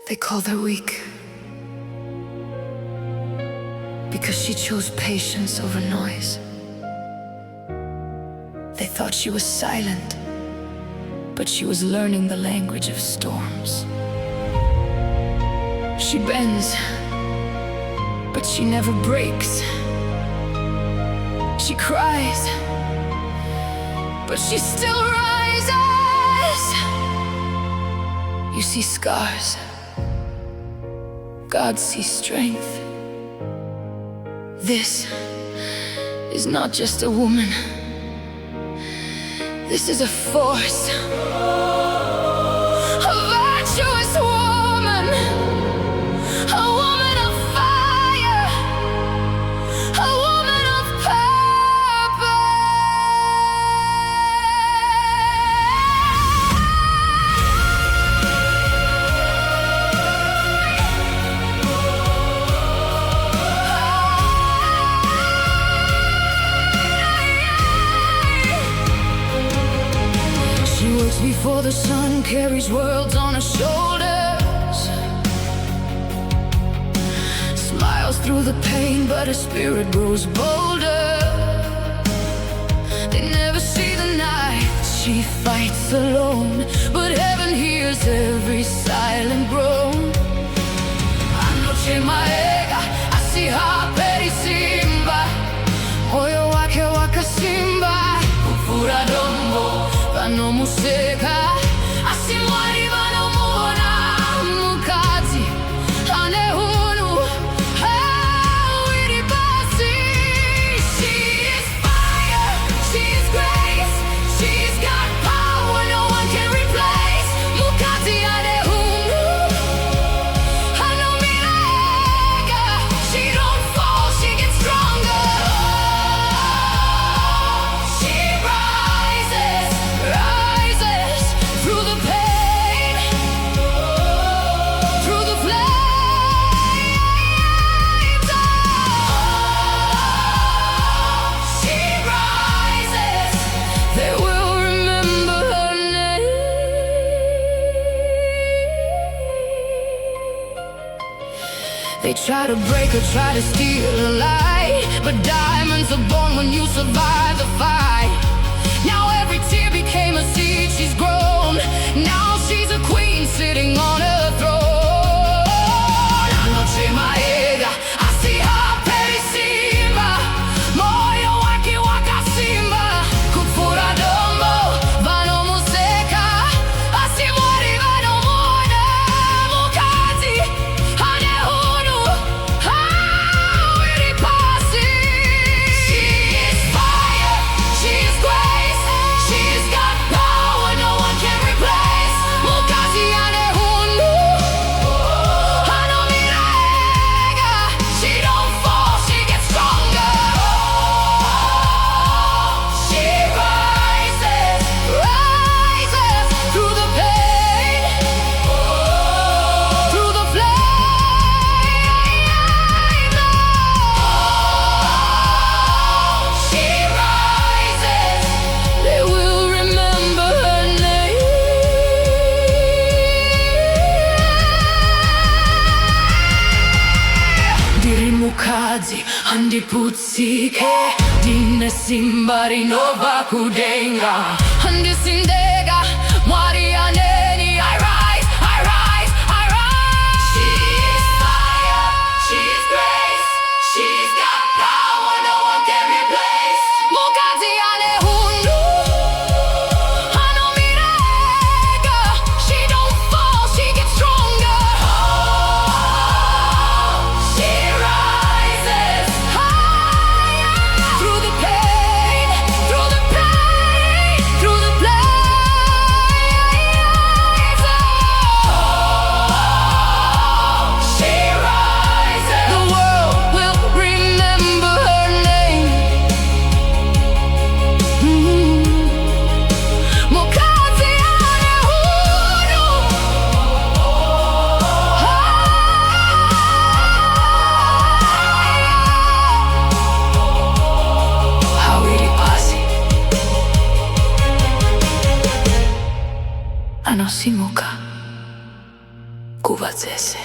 They called her weak because she chose patience over noise. They thought she was silent, but she was learning the language of storms. She bends, but she never breaks. She cries, but she still rises. You see scars, God sees strength. This is not just a woman. This is a force, a virtuous woman, a woman of fire, a woman of purpose. She works before the sun, carries worlds on her shoulders, smiles through the pain, but her spirit grows bolder. They never see the night she fights alone, but heaven hears every silent groan. Anoche maega, así haperi simba, moyo wake wakasimba, kufura dombo vano museka, asimwari vanomona mukadzi ane hunu hawiri basi. She is fire, she is grace, she's got power no one can replace. Mukadzi ane hunu hanomilega, she don't fall, she gets stronger. She rises, rises through the pain, through the flames. She rises, they will remember her name. They try to break her, try to steal her light, but diamonds are born when you survive the fight. Now every tear became a seed, she's grown. Now she's a queen sitting on her throne. Anoche maega, así haperi simba, moyo wake wakasimba, kufura dombo vano museka, asimwari vanomona mukadzi ane hunu hawiri pasi. She is fire, she is grace, she's got power no one can replace. Mukadzi ane hunu hanomilega, she don't fall, she gets stronger. She rises, rises through the pain, through the flames. She rises, they will remember her name. Diri Mukadzi handiputsike, dine simba rinova kudenga, handisindega mwari aneni. I rise, I rise, I rise. She is fire, she is grace, she's got power no one can replace. Mukadzi ane hunu hanomilega, she don't fall, she gets stronger. She rises higher through the pain, through the pain, through the flames. She rises, the world will remember her name. Mukadzi ane hunu hawiri pasi. Anosimuka Mukadzi.